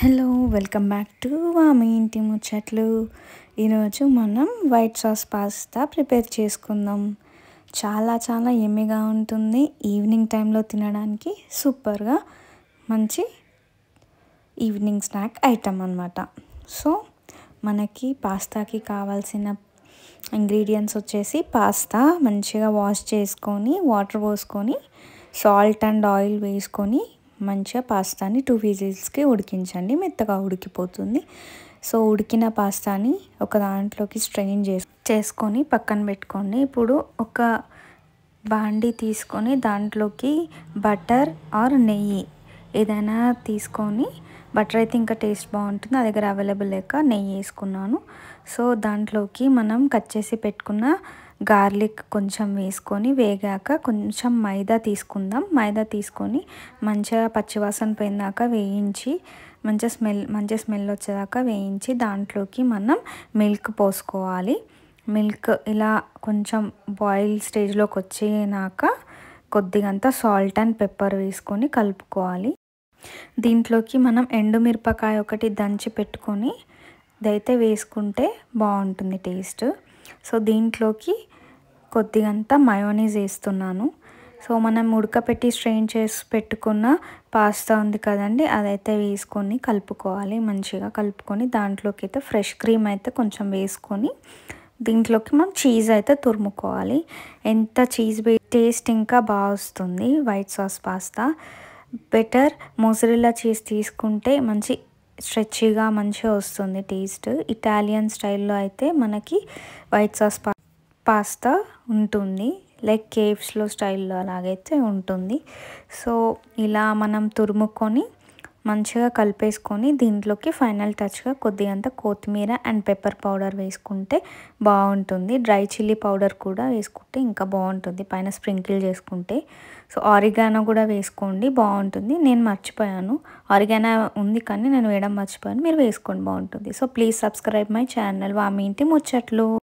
Hello welcome back to me ఇంటి ముచ్చట్లు. ఈరోజు మనం వైట్ సాస్ పాస్తా ప్రిపేర్ చేసుకుందాం. చాలా చాలా యమ్మీగా ఉంటుంది. ఈవినింగ్ టైంలో తినడానికి సూపర్గా మంచి ఈవినింగ్ స్నాక్ ఐటమ్ అన్నమాట. సో మనకి పాస్తాకి కావాల్సిన ఇంగ్రీడియంట్స్ వచ్చేసి పాస్తా మంచిగా వాష్ చేసుకొని వాటర్ పోసుకొని సాల్ట్ అండ్ ఆయిల్ వేసుకొని మంచిగా పాస్తాని 2 విజిల్స్కి ఉడికించండి. మెత్తగా ఉడికిపోతుంది. సో ఉడికిన పాస్తాని ఒక దాంట్లోకి స్ట్రెయిన్ చేసుకొని పక్కన పెట్టుకోండి. ఇప్పుడు ఒక బాండి తీసుకొని దాంట్లోకి బటర్ ఆర్ నెయ్యి ఏదైనా తీసుకొని, బటర్ అయితే ఇంకా టేస్ట్ బాగుంటుంది, నా దగ్గర అవైలబుల్ లేక నెయ్యి వేసుకున్నాను. సో దాంట్లోకి మనం కట్ చేసి పెట్టుకున్న గార్లిక్ కొంచెం వేసుకొని వేగాక కొంచెం మైదా తీసుకుందాం. మైదా తీసుకొని మంచిగా పచ్చివాసన పోయినాక వేయించి మంచి స్మెల్ వచ్చేదాకా వేయించి దాంట్లోకి మనం మిల్క్ పోసుకోవాలి. మిల్క్ ఇలా కొంచెం బాయిల్ స్టేజ్లోకి వచ్చినాక కొద్దిగంత సాల్ట్ అండ్ పెప్పర్ వేసుకొని కలుపుకోవాలి. దీంట్లోకి మనం ఎండుమిరపకాయ ఒకటి దంచి పెట్టుకొని ఇదైతే వేసుకుంటే బాగుంటుంది టేస్ట్. సో దీంట్లోకి కొద్దిగంత మయోనీస్ వేస్తున్నాను. సో మనం ఉడకపెట్టి స్ట్రెయిన్ చేసి పెట్టుకున్న పాస్తా ఉంది కదండి, అదైతే వేసుకొని కలుపుకోవాలి. మంచిగా కలుపుకొని దాంట్లోకి అయితే ఫ్రెష్ క్రీమ్ అయితే కొంచెం వేసుకొని దీంట్లోకి మనం చీజ్ అయితే తురుముకోవాలి. ఎంత చీజ్ టేస్ట్ ఇంకా బాగా వస్తుంది white sauce pasta. Better mozzarella cheese తీసుకుంటే మంచి స్ట్రెచ్గా మంచిగా వస్తుంది టేస్ట్. ఇటాలియన్ స్టైల్లో అయితే మనకి వైట్ సాస్ పాస్తా ఉంటుంది, లైక్ కేవ్స్లో స్టైల్లో అలాగైతే ఉంటుంది. సో ఇలా మనం తురుముకొని మంచిగా కలిపేసుకొని దీంట్లోకి ఫైనల్ టచ్గా కొద్దిగంత కొత్తిమీర అండ్ పెప్పర్ పౌడర్ వేసుకుంటే బాగుంటుంది. డ్రై చిల్లీ పౌడర్ కూడా వేసుకుంటే ఇంకా బాగుంటుంది పైన స్ప్రింకిల్ చేసుకుంటే. సో ఆరిగానో కూడా వేసుకోండి, బాగుంటుంది. నేను మర్చిపోయాను, ఆరిగానో ఉంది కానీ నేను వేయడం మర్చిపోయాను, మీరు వేసుకోండి బాగుంటుంది. So please subscribe my channel మీ ఇంటి ముచ్చట్లు.